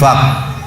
infak,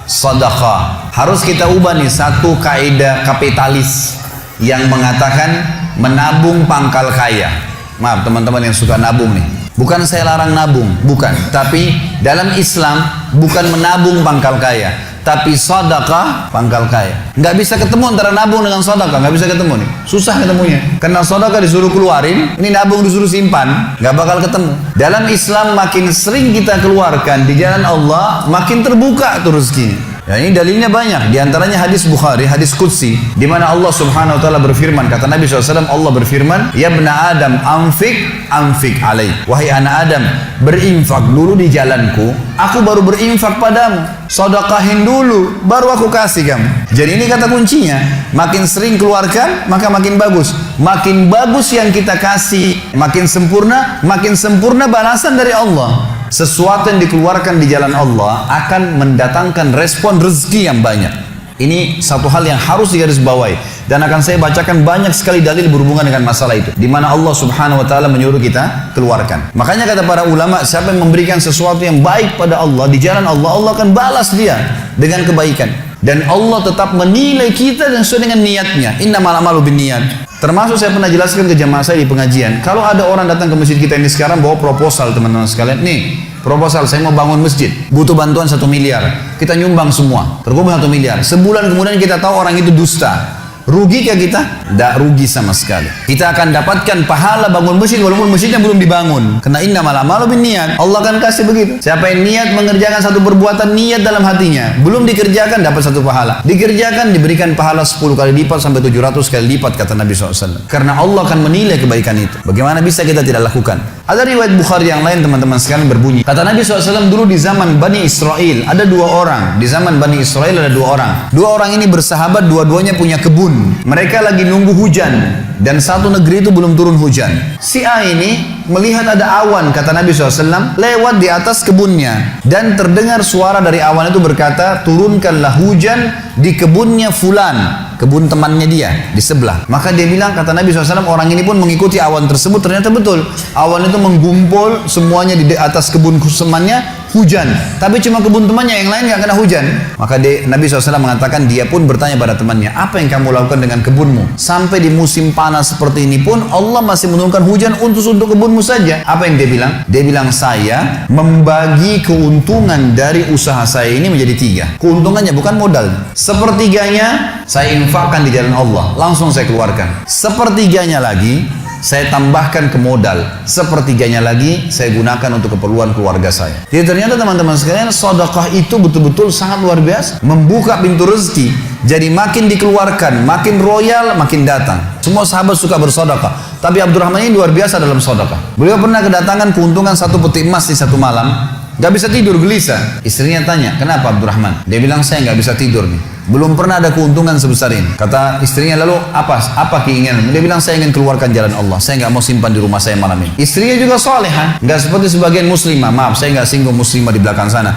sedekah. Harus kita ubah nih satu kaidah kapitalis yang mengatakan menabung pangkal kaya. Maaf teman-teman yang suka nabung nih. Bukan saya larang nabung, bukan. Tapi dalam Islam bukan menabung pangkal kaya, tapi sedekah pangkal kaya. Nggak bisa ketemu antara nabung dengan sedekah, nggak bisa ketemu nih. Susah ketemunya. Karena sedekah disuruh keluarin, ini nabung disuruh simpan, nggak bakal ketemu. Dalam Islam makin sering kita keluarkan di jalan Allah, makin terbuka tuh rezekinya. Ya, ini dalilnya banyak. Di antaranya hadis Bukhari, hadis Qudsi, di mana Allah Subhanahu wa taala berfirman, kata Nabi SAW, Allah berfirman, "Ya bna Adam, anfik alaih." Wahai anak Adam, berinfak dulu di jalanku, aku baru berinfak padamu. Sedekahin dulu, baru aku kasih kamu. Jadi ini kata kuncinya, makin sering keluarkan, maka makin bagus. Makin bagus yang kita kasih, makin sempurna balasan dari Allah. Sesuatu yang dikeluarkan di jalan Allah akan mendatangkan respon rezeki yang banyak. Ini satu hal yang harus digarisbawahi, dan akan saya bacakan banyak sekali dalil berhubungan dengan masalah itu, di mana Allah Subhanahu wa taala menyuruh kita keluarkan. Makanya kata para ulama, siapa yang memberikan sesuatu yang baik pada Allah di jalan Allah, Allah akan balas dia dengan kebaikan. Dan Allah tetap menilai kita dan sesuai dengan niatnya. Innamal a'malu binniyat. Termasuk saya pernah jelaskan ke jamaah saya di pengajian, kalau ada orang datang ke masjid kita ini sekarang bawa proposal, teman-teman sekalian, nih proposal, saya mau bangun masjid, butuh bantuan 1 miliar, kita nyumbang semua, terkumpul 1 miliar. Sebulan kemudian kita tahu orang itu dusta, rugi kah kita? Tidak rugi sama sekali. Kita akan dapatkan pahala bangun masjid walaupun masjidnya belum dibangun. Karena innamal a'malu binniyat. Allah akan kasih begitu. Siapa yang niat mengerjakan satu perbuatan, niat dalam hatinya, belum dikerjakan dapat 1 pahala. Dikerjakan diberikan pahala 10 kali lipat sampai 700 kali lipat kata Nabi SAW. Karena Allah akan menilai kebaikan itu. Bagaimana bisa kita tidak lakukan? Ada riwayat Bukhari yang lain teman-teman sekalian berbunyi. Kata Nabi SAW dulu di zaman Bani Israel ada 2 orang. Di zaman Bani Israel ada 2 orang. 2 orang ini bersahabat, dua-duanya punya kebun. Mereka lagi nunggu hujan dan satu negeri itu belum turun hujan. Si A ini melihat ada awan, kata Nabi SAW, lewat di atas kebunnya, dan terdengar suara dari awan itu berkata, turunkanlah hujan di kebunnya fulan, kebun temannya dia di sebelah. Maka dia bilang, kata Nabi SAW, orang ini pun mengikuti awan tersebut. Ternyata betul, awan itu menggumpul semuanya di atas kebun temannya, hujan. Tapi cuma kebun temannya, yang lain nggak kena hujan. Maka Nabi SAW mengatakan, dia pun bertanya pada temannya, apa yang kamu lakukan dengan kebunmu? Sampai di musim panas seperti ini pun Allah masih menurunkan hujan untuk kebunmu saja. Apa yang dia bilang? Dia bilang, saya membagi keuntungan dari usaha saya ini menjadi 3. Keuntungannya bukan modal. Sepertiganya saya infakkan di jalan Allah, langsung saya keluarkan. Sepertiganya lagi saya tambahkan ke modal, sepertiganya lagi saya gunakan untuk keperluan keluarga saya. Jadi ternyata teman-teman sekalian, sedekah itu betul-betul sangat luar biasa, membuka pintu rezeki. Jadi makin dikeluarkan, makin royal, makin datang. Semua sahabat suka bersedekah, tapi Abdurrahman ini luar biasa dalam sedekah. Beliau pernah kedatangan keuntungan 1 peti emas di satu malam, gak bisa tidur, gelisah. Istrinya tanya, kenapa Abdurrahman? Dia bilang, saya gak bisa tidur nih, belum pernah ada keuntungan sebesar ini. Kata istrinya, lalu apa keinginan? Dia bilang, saya ingin keluarkan jalan Allah, saya nggak mau simpan di rumah saya malam ini. Istrinya juga solehah, nggak seperti sebagian muslimah. Maaf, saya nggak singgung muslimah di belakang sana.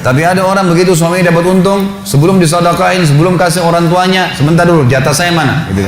Tapi ada orang begitu, suaminya dapat untung, sebelum disedekahin, sebelum kasih orang tuanya, sebentar dulu, jatah saya mana? Gitu.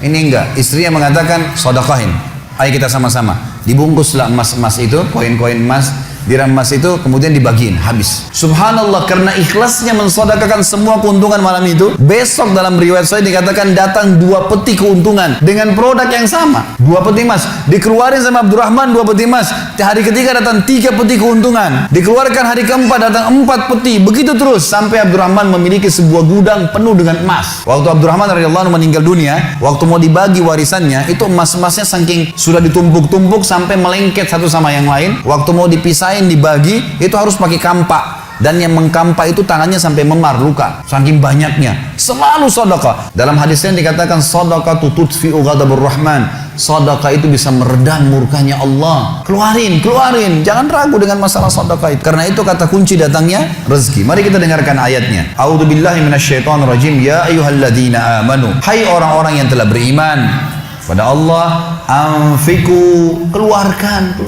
Ini enggak, istrinya mengatakan, sedekahin, ayo kita sama-sama. Dibungkuslah emas-emas itu, koin-koin emas, dirham emas itu, kemudian dibagiin, habis. Subhanallah, karena ikhlasnya mensedekahkan semua keuntungan malam itu, besok dalam riwayat saya dikatakan datang 2 peti keuntungan dengan produk yang sama. 2 peti emas dikeluarin sama Abdurrahman, 2 peti emas. Hari ketiga datang 3 peti keuntungan, dikeluarkan hari keempat datang 4 peti, begitu terus sampai Abdurrahman memiliki sebuah gudang penuh dengan emas. Waktu Abdurrahman radhiyallahu anhu meninggal dunia, waktu mau dibagi warisannya, itu emas-emasnya saking sudah ditumpuk-tumpuk sampai melengket satu sama yang lain. Waktu mau dipisahin, dibagi, itu harus pakai kampak, dan yang mengkampak itu tangannya sampai memar, luka saking banyaknya. Selalu sedekah. Dalam hadisnya dikatakan, sedekah tutfi'u ghadabur rahman, sedekah itu bisa meredam murkanya Allah. Keluarin, jangan ragu dengan masalah sedekah itu, karena itu kata kunci datangnya rezeki. Mari kita dengarkan ayatnya. A'udzubillahi minasyaitonirrajim. Ya ayyuhalladzina amanu, hai orang-orang yang telah beriman pada Allah, anfiku, keluarkan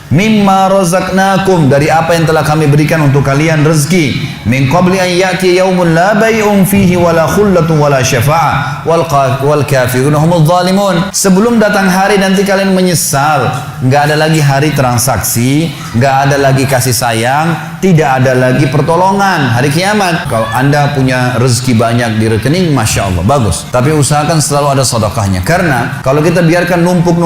mimma razaqnakum, dari apa yang telah kami berikan untuk kalian rezeki. Min qabli an ya'ti yaumun la bay'un fihi wala khullatun wala syafa'ah wal kafirun humudz zalimun. Sebelum datang hari nanti kalian menyesal, nggak ada lagi hari transaksi, nggak ada lagi kasih sayang, tidak ada lagi pertolongan hari kiamat. Kalau anda punya rezeki banyak di rekening, masya Allah, bagus. Tapi usahakan selalu ada sedekahnya. Karena kalau kita biarkan numpuk,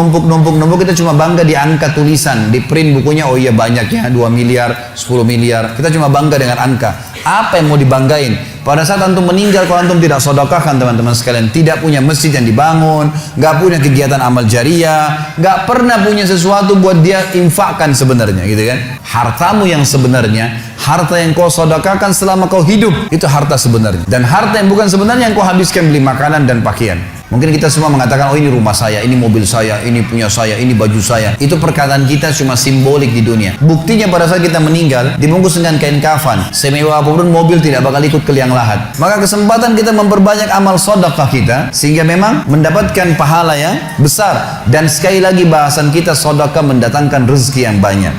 kita cuma bangga di angka tulisan, di print bukunya, oh iya banyak ya, 2 miliar, 10 miliar. Kita cuma bangga dengan angka. Apa yang mau dibanggain? Pada saat antum meninggal, kalau antum tidak sedekahkan teman-teman sekalian, tidak punya masjid yang dibangun, nggak punya kegiatan amal jariah, nggak pernah punya sesuatu buat dia infakkan sebenarnya, gitu kan? Hartamu yang sebenarnya, harta yang kau sedekahkan selama kau hidup, itu harta sebenarnya. Dan harta yang bukan sebenarnya yang kau habiskan beli makanan dan pakaian. Mungkin kita semua mengatakan, oh ini rumah saya, ini mobil saya, ini punya saya, ini baju saya. Itu perkataan kita cuma simbolik di dunia. Buktinya pada saat kita meninggal, dibungkus dengan kain kafan. Semewah apapun mobil tidak bakal ikut ke liang lahat. Maka kesempatan kita memperbanyak amal sedekah kita, sehingga memang mendapatkan pahala yang besar. Dan sekali lagi bahasan kita, sedekah mendatangkan rezeki yang banyak.